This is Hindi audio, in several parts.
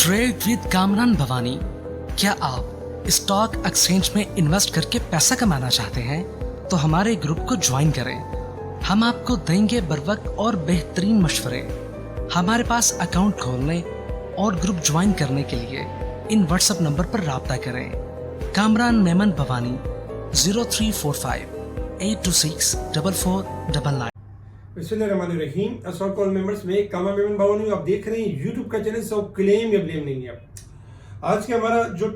Trade with Kamran Bhavani. क्या आप स्टॉक एक्सचेंज में इन्वेस्ट करके पैसा कमाना चाहते हैं तो हमारे ग्रुप को ज्वाइन करें। हम आपको देंगे बर वक्त और बेहतरीन मशवरे। हमारे पास अकाउंट खोलने और ग्रुप ज्वाइन करने के लिए इन व्हाट्सएप नंबर पर राब्ता करें। कामरान मेमन भवानी 0345-826-4499। बिस्मिल्लाहिर्रहमानिर्रहीम। अस्सलाम वालेकुम मेंबर्स, में कामरान मेमन भवानी, आप देख रहे हैं यूट्यूब का चैनल। सो क्लेम या ब्लेम नहीं है। आज के हमारा जो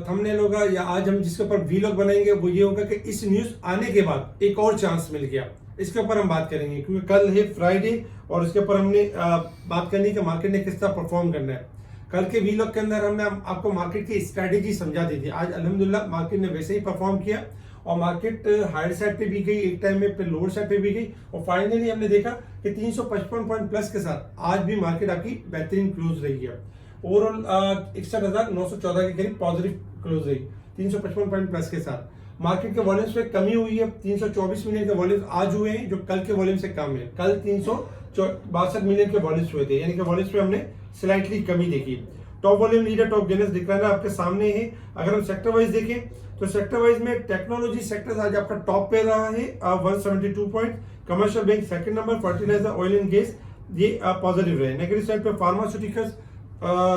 थंबनेल होगा या आज हम जिसके ऊपर वीलॉग बनाएंगे वो ये होगा कि इस न्यूज आने के बाद एक और चांस मिल गया। इसके ऊपर हम बात करेंगे क्योंकि कल है फ्राइडे और इसके ऊपर हमने बात करनी है कि मार्केट ने किस तरह परफॉर्म करना है। कल के वीलॉग के अंदर हमने आपको मार्केट की स्ट्रेटेजी समझा दी थी। आज अल्हम्दुलिल्लाह मार्केट ने वैसे ही परफॉर्म किया और मार्केट हायर साइड पे भी गई, एक टाइम में फिर लोअर साइड पे भी गई और फाइनली हमने देखा कि 355 पॉइंट प्लस के साथ आज भी मार्केट आपकी बेहतरीन क्लोज रही है। ओवरऑल 61,914 के करीब पॉजिटिव क्लोज रही 355 पॉइंट प्लस के साथ। मार्केट के वॉल्यूम्स में कमी हुई है, 324 मिलियन के वॉल्यूम्स आज हुए हैं जो कल के वॉल्यूम से कम है। कल 362 मिलियन के वॉल्यूम्स हुए थे, यानी कि वॉल्यूम्स में हमने स्लाइटली कमी देखी। Top volume leader, top gainers दिख रहा है आपके सामने है। अगर हम सेक्टर वाइज देखें तो सेक्टर वाइज में टेक्नोलॉजी सेक्टर आज आपका टॉप पे रहा है 172 point. Commercial bank second number, fertiliser, oil and gas ये पॉजिटिव रहे। नेगेटिव साइड पे फार्मास्यूटिकल्स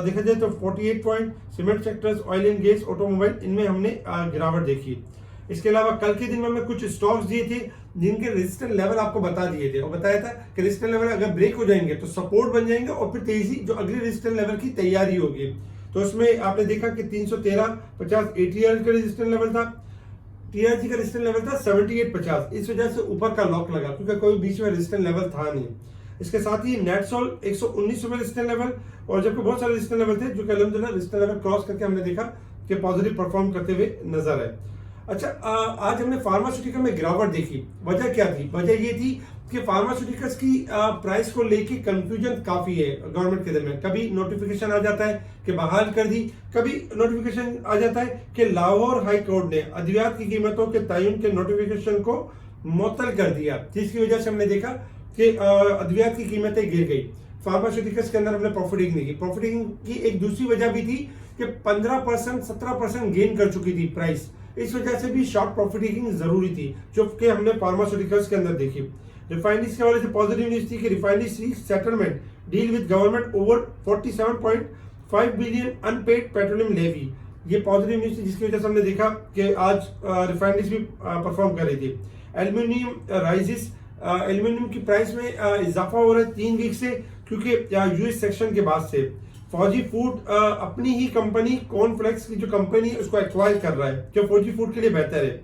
देखा जाए तो 48 point. Cement sectors, oil and gas, automobile इनमें हमने गिरावट देखी। इसके अलावा कल के दिन में हमने कुछ स्टॉक्स दिए थे जिनके रेजिस्टेंस लेवल आपको बता दिए थे और बताया था कि रेजिस्टेंस लेवल अगर ब्रेक हो जाएंगे तो सपोर्ट बन जाएंगे और फिर तेजी जो अगले रेजिस्टेंस लेवल की तैयारी होगी। तो उसमें आपने देखा कि 313.50 एटीआर का रेजिस्टेंस लेवल था, टीआरजी का रेजिस्टेंस लेवल था 78.50। इस वजह से ऊपर का लॉक लगा क्योंकि कोई बीच में रेजिस्टेंस लेवल था नहीं। इसके साथ ही नेटसोल 119 में रेजिस्टेंस लेवल और जबकि बहुत सारे रेजिस्टेंस लेवल थे जो कि अल्हम्दुलिल्लाह रेजिस्टेंस लेवल क्रॉस करके हमने देखा कि पॉजिटिव परफॉर्म करते हुए नजर आए। अच्छा, आज हमने फार्मास्यूटिकल में गिरावट देखी। वजह क्या थी? वजह ये थी कि फार्मास्यूटिकल्स की प्राइस को लेके कंफ्यूजन काफी है गवर्नमेंट के दरमियान। कभी नोटिफिकेशन आ जाता है कि बहाल कर दी, कभी नोटिफिकेशन आ जाता है कि लाहौर हाई कोर्ट ने अद्वियात की कीमतों के तयन के नोटिफिकेशन को मुअत्तल कर दिया, जिसकी वजह से हमने देखा कि अद्वियात की कीमतें गिर गई। फार्मास्यूटिकल्स के अंदर हमने प्रॉफिटिंग नहीं की। प्रॉफिटिंग की एक दूसरी वजह भी थी कि 15% 17% गेन कर चुकी थी प्राइस। इस वजह से भी शॉर्ट प्रॉफिटिंग जरूरी थी जो कि हमने फार्मास्यूटिकल्स के अंदर देखी। रिफाइनरीज के हवाले से पॉजिटिव न्यूज थी कि refinery settlement deal with government over 47.5 billion unpaid petroleum levy, ये पॉजिटिव न्यूज थी जिसकी वजह से हमने देखा कि आज रिफाइनरीज भी परफॉर्म कर रही थी। एल्यूमिनियम राइजेस, एल्यूमिनियम की प्राइस में इजाफा हो रहा है 3 वीक से क्योंकि यूएस सेक्शन के बाद से। फौजी फूड अपनी ही कंपनी कॉर्नफ्लेक्स की जो कंपनी है उसको एक्वायर कर रहा है जो फौजी फूड के लिए बेहतर है।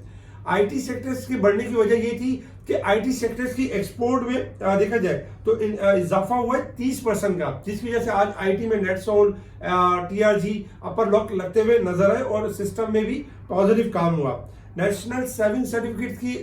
आईटी सेक्टर्स के बढ़ने की वजह ये थी कि आईटी सेक्टर्स की एक्सपोर्ट में देखा जाए तो इजाफा हुआ है 30% का, जिसकी वजह से आज आईटी में नेटसोल, टीआरजी अपर लॉक लगते हुए नजर आए और सिस्टम में भी पॉजिटिव काम हुआ। नेशनल सेविंग सर्टिफिकेट की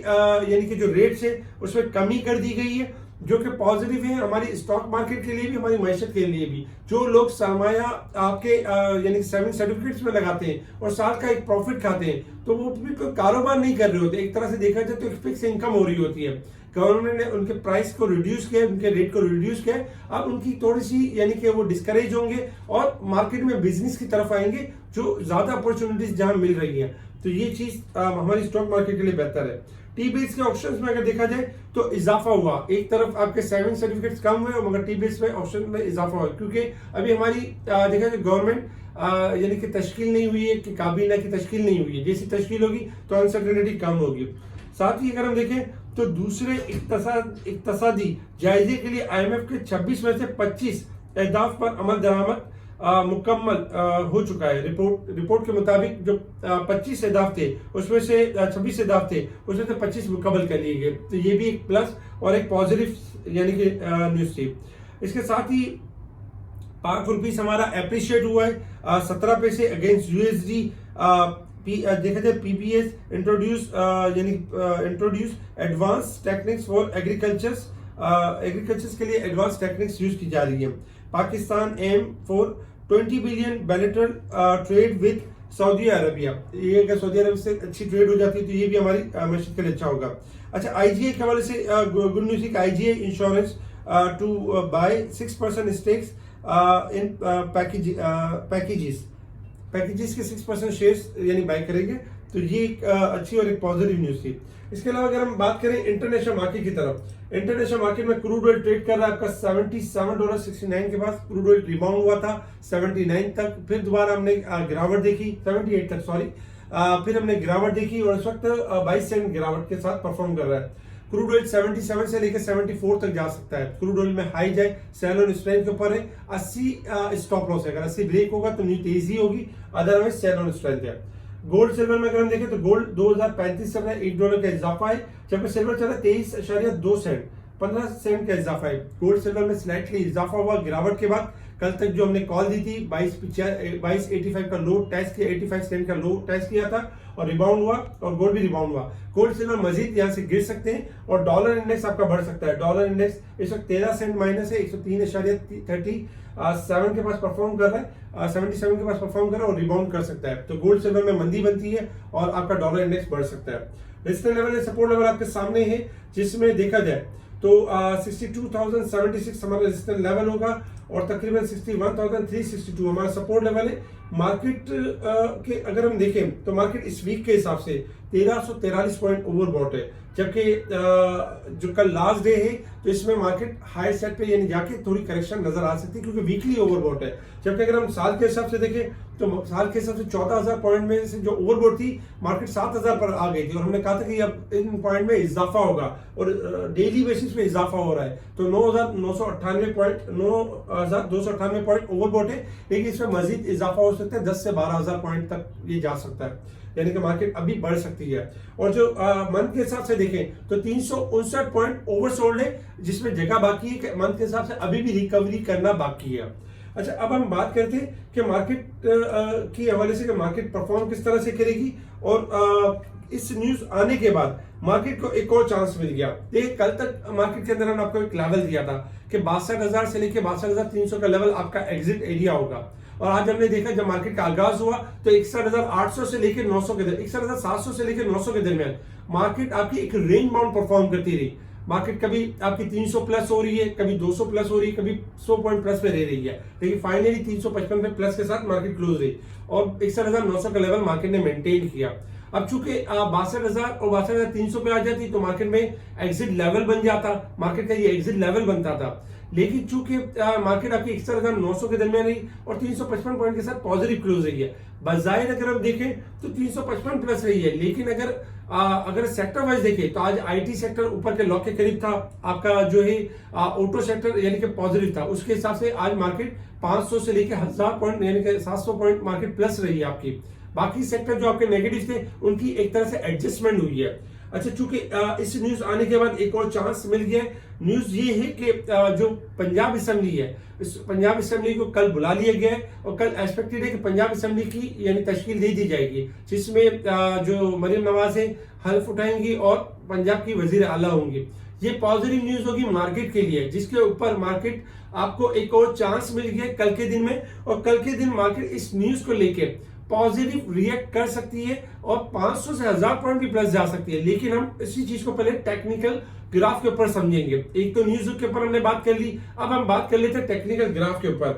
यानी कि जो रेट्स है उसमें कमी कर दी गई है जो कि पॉजिटिव है हमारी स्टॉक मार्केट के लिए भी, हमारी मैशत के लिए भी। जो लोग सरमाया आपके यानी सेविंग सर्टिफिकेट्स में लगाते हैं और साल का एक प्रॉफिट खाते हैं तो वो भी कोई कारोबार नहीं कर रहे होते। एक तरह से देखा जाए तो एक फिक्स इनकम हो रही होती है। गवर्नमेंट ने उनके प्राइस को रिड्यूस किया, उनके रेट को रिड्यूस किया। अब उनकी थोड़ी सी यानी कि वो डिस्करेज होंगे और मार्केट में बिजनेस की तरफ आएंगे जो ज्यादा अपॉर्चुनिटीज जहां मिल रही है। तो ये चीज हमारी स्टॉक मार्केट के लिए बेहतर है। टी बेस के ऑप्शंस में अगर देखा जाए तो इजाफा हुआ, एक तरफ आपके सेविंग सर्टिफिकेट्स कम हुए और मगर टी बेस में ऑप्शन में इजाफा हुआ क्योंकि अभी हमारी देखा जाए गवर्नमेंट यानी कि तश्कील नहीं हुई है कि काबीना की तश्कील नहीं हुई है। जैसी तश्कील होगी तो अनसर्टेनिटी कम होगी। साथ ही अगर हम देखें तो दूसरे इक्तसादी जायजे के लिए IMF के 26 में से 25 अहदाफ पर अमल दरामद मुकम्मल हो चुका है। रिपोर्ट के मुताबिक जो 25 अहदाफ थे उसमें से 26 अहदाफ थे उसमें से 25 मुकम्मल कर लिए गए। तो ये भी एक प्लस और एक पॉजिटिव यानी कि न्यूज थी। इसके साथ ही पाक रुपीस हमारा एप्रिशिएट हुआ है 17 पैसे अगेंस्ट यूएसडी। देखा जाए PPS introduce advance techniques for agricultures के लिए एडवांस टेक्निक्स यूज की जा रही है। Pakistan aim for 20 billion bilateral trade with Saudi Arabia, ये अगर सऊदी अरब से अच्छी ट्रेड हो जाती है तो ये भी हमारी मैशत के लिए अच्छा होगा। अच्छा, आईजीए के हवाले से गुड न्यूज है कि IGA insurance to buy 6% stakes in packages के 6% शेयर्स यानी बाय करेंगे। तो ये एक अच्छी और एक पॉजिटिव न्यूज थी। इसके अलावा अगर हम बात करें इंटरनेशनल मार्केट की तरफ, इंटरनेशनल मार्केट में क्रूड ऑयल ट्रेड कर रहा है आपका $77.69 के पास। क्रूड ऑयल रिबाउंड हुआ था 79 तक, फिर दोबारा हमने गिरावट देखी 78 तक, सॉरी, फिर हमने गिरावट देखी और इस वक्त 22 सेंट गिरावट के साथ परफॉर्म कर रहा है। क्रूड ऑयल 77 से लेकर 74 तक जा सकता है। क्रूड ऑयल में हाई जाए, सेल ऑन स्ट्रेंथ के ऊपर है, 80 स्टॉप लॉस है। अगर 80 ब्रेक होगा तो न्यू तेजी होगी, अदरवाइज सेल ऑन स्ट्रेंथ है। गोल्ड सिल्वर में अगर हम देखें तो गोल्ड 2035 चल रहा है, $1 का इजाफा है, जबकि सिल्वर चल रहा है 23.2 सेंट, 15 सेंट का इजाफा है। गोल्ड सिल्वर में स्लाइटली इजाफा हुआ गिरावट के बाद। कल तक जो हमने कॉल दी थी 22.85 का लो टेस्ट किया, 85 सेंट का लो टेस्ट किया था और रिबाउंड हुआ, और गोल्ड भी रिबाउंड हुआ। गोल्ड सिल्वर मजीद यहाँ से गिर सकते हैं और डॉलर इंडेक्स आपका बढ़ सकता है। डॉलर इंडेक्स इस वक्त 13 सेंट माइनस है, 103.37 के पास परफॉर्म कर रहा है, 77 के पास परफॉर्म कर रहा है और रिबाउंड कर सकता है। तो गोल्ड सिल्वर में मंदी बनती है और आपका डॉलर इंडेक्स बढ़ सकता है। रेजिस्टेंस लेवल या सपोर्ट लेवल आपके सामने है, जिसमें देखा जाए तो 62,076 हमारा रेजिस्टेंस लेवल होगा और तकरीबन 61,362 हमारा सपोर्ट लेवल है। मार्केट के अगर हम देखें तो मार्केट इस वीक के हिसाब से 1343 पॉइंट ओवरबॉट है, जबकि जो कल लास्ट डे है तो इसमें मार्केट हायर सेट पे यानी जाके थोड़ी करेक्शन नजर आ सकती है क्योंकि वीकली ओवरबॉट है। जबकि अगर हम साल के हिसाब से देखें तो साल के हिसाब से 14,000 पॉइंट में से जो ओवरबॉट थी मार्केट 7,000 पर आ गई थी और हमने कहा था कि अब इन पॉइंट में इजाफा होगा और डेली बेसिस पे इजाफा हो रहा है। तो 9,298 पॉइंट ओवरबॉट है, लेकिन इसमें मजीद इजाफा हो सकता है, 10 से 12,000 पॉइंट तक ये जा सकता है, यानी कि मार्केट अभी बढ़ सकती है। और जो मंथ के हिसाब से देखें तो 359 पॉइंट ओवरसोल्ड है, जिसमें जगह बाकी है कि मंथ के हिसाब से अभी भी रिकवरी करना बाकी है। अच्छा, अब हम बात करते हैं कि मार्केट की हवाले से कि मार्केट परफॉर्म किस तरह से करेगी और इस न्यूज आने के बाद मार्केट को एक और चांस मिल गया। देखिए, कल तक मार्केट के अंदर हमने आपको एक लेवल दिया था कि 62,000 से लेकर 62,300 का लेवल आपका एग्जिट एरिया होगा, और आज हमने देखा जब मार्केट का आगाज हुआ तो 61,800 से लेकर 900 के 61,700 से लेकर 900 के दरमियान मार्केट आपकी एक रेंज बाउंड परफॉर्म करती रही। मार्केट कभी आपकी 300 प्लस हो रही है, कभी 200 प्लस हो रही है, कभी 100 पॉइंट प्लस पे रह रही है, लेकिन फाइनली 355 पे प्लस के साथ मार्केट क्लोज रही और 61,900 का लेवल मार्केट ने मेंटेन किया। अब चूंकि 62,000 और 62,300 पे आ जाती तो मार्केट में एग्जिट लेवल बन जाता, मार्केट का ये एग्जिट लेवल बनता था। लेकिन चूंकि मार्केट आपकी 61,900 के दरमियान रही और 355 पॉइंट के साथ पॉजिटिव क्लोज रही है। बजाय अगर हम देखें तो 355 प्लस रही है, लेकिन अगर सेक्टर वाइज देखें तो आज आईटी सेक्टर ऊपर के लॉक के करीब था, आपका जो है ऑटो सेक्टर यानी कि पॉजिटिव था, उसके हिसाब से आज मार्केट 500 से लेकर 1000 पॉइंट यानी कि 700 पॉइंट मार्केट प्लस रही है आपकी। बाकी सेक्टर जो आपके नेगेटिव थे उनकी एक तरह से एडजस्टमेंट हुई है। अच्छा, चूंकि इस न्यूज आने के बाद एक और चांस मिल गया। न्यूज ये है कि जो पंजाब असेंबली है, इस पंजाब असेंबली को कल बुला लिया गया है और कल एक्सपेक्टेड है कि पंजाब असेंबली की यानी तश्कील दे दी जाएगी, जिसमें जो मरियम नवाज है हल्फ उठाएंगी और पंजाब की वजीर आला होंगी। ये पॉजिटिव न्यूज होगी मार्केट के लिए, जिसके ऊपर मार्केट आपको एक और चांस मिल गया कल के दिन में, और कल के दिन मार्केट इस न्यूज को लेकर पॉजिटिव रिएक्ट कर सकती है और 500 से 1000 पॉइंट भी प्लस जा सकती है। लेकिन हम इसी चीज को पहले टेक्निकल ग्राफ के ऊपर समझेंगे। एक तो न्यूज के ऊपर हमने बात कर ली, अब हम बात कर लेते हैं टेक्निकल ग्राफ के ऊपर।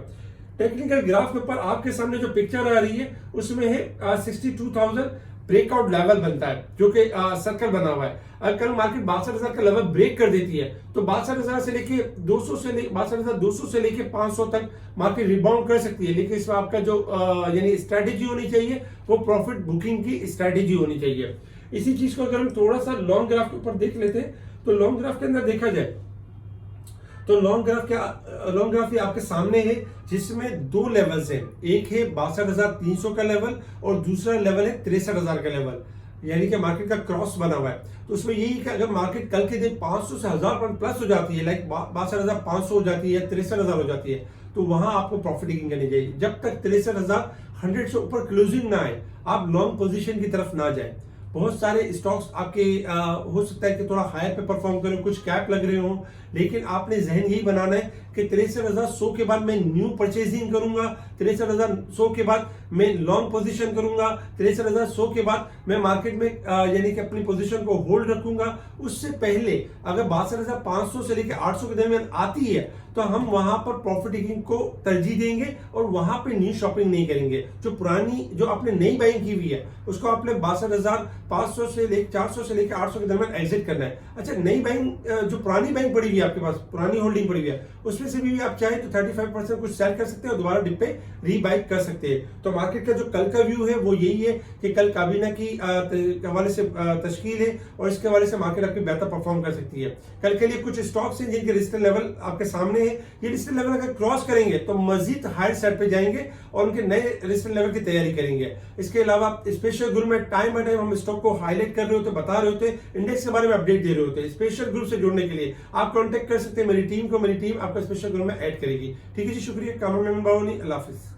टेक्निकल ग्राफ के ऊपर आपके सामने जो पिक्चर आ रही है उसमें है 62,000 ब्रेकआउट लेवल बनता है, जो कि सर्कल बना हुआ है। अगर कल मार्केट 62,000 का लेवल ब्रेक कर देती है तो 62,000 से लेके 62,200 से लेके 500 तक मार्केट रिबाउंड कर सकती है। लेकिन इसमें आपका जो यानी स्ट्रेटेजी होनी चाहिए वो प्रॉफिट बुकिंग की स्ट्रेटेजी होनी चाहिए। इसी चीज को अगर हम थोड़ा सा लॉन्ग ग्राफ के ऊपर देख लेते हैं तो लॉन्ग ग्राफ के अंदर देखा जाए तो लॉन्ग ग्राफ ये आपके सामने है, जिसमें दो लेवल्स हैं। एक है 62,300 का लेवल और दूसरा लेवल है 63,000 का लेवल, यानी कि मार्केट का क्रॉस बना हुआ है। तो उसमें यही कि अगर मार्केट कल के दिन 500 से 1000 पॉइंट प्लस हो जाती है, लाइक 62,500 हो जाती है, 63,000 हो जाती है, तो वहां आपको प्रॉफिट टेकिंग करनी चाहिए। जब तक 63,100 से ऊपर क्लोजिंग ना आए आप लॉन्ग पोजीशन की तरफ ना जाए। बहुत सारे स्टॉक्स आपके हो सकता है कि थोड़ा हायर पे परफॉर्म करें, कुछ कैप लग रहे हो, लेकिन आपने जहन यही बनाना है कि 63,100 के बाद मैं न्यू परचेजिंग करूंगा, 63,100 के बाद मैं लॉन्ग पोजीशन करूंगा, 63,100 के बाद मैं मार्केट में यानी कि अपनी पोजीशन को होल्ड रखूंगा। उससे पहले अगर 62,500 से लेकर 800 के दरमियान आती है तो हम वहां पर प्रॉफिट टेकिंग को तरजीह देंगे और वहां पे न्यू शॉपिंग नहीं करेंगे। जो आपने नई बाइंग की हुई है उसको आपने 62,500 से लेकर 400 से लेकर 800 के दरमियान एग्जिट करना है। अच्छा, नई बाइंग जो पुरानी बाइंग पड़ी हुई है आपके पास, पुरानी होल्डिंग पड़ी हुई है, उसमें से भी आप चाहे तो 35% कुछ सेल कर सकते हैं और दोबारा डिप पे रीबाइक कर सकते हैं। तो मार्केट का जो कल का व्यू है वो यही है कि कल काबीना की हवाले से तश्कील है और इसके हवाले से मार्केट आपकी बेहतर परफॉर्म कर सकती है। कल के लिए कुछ स्टॉक्स हैं जिनके रेजिस्टेंस लेवल आपके सामने है। ये रेजिस्टेंस लेवल अगर क्रॉस करेंगे तो मजीद हायर साइड पे जाएंगे और उनके नए रेजिस्टेंस लेवल की तैयारी करेंगे। इसके अलावा स्पेशल ग्रुप में टाइम बाय टाइम हम स्टॉक को हाईलाइट कर रहे होते, बता रहे होते, इंडेक्स के बारे में अपडेट दे रहे होते। स्पेशल ग्रुप से जुड़ने के लिए आप कांटेक्ट कर सकते हैं मेरी टीम को, मेरी टीम आपका स्पेशल ग्रुप में ऐड करेगी। ठीक है जी, शुक्रिया। कामरान मेमन बावनी, अल्लाह हाफिज।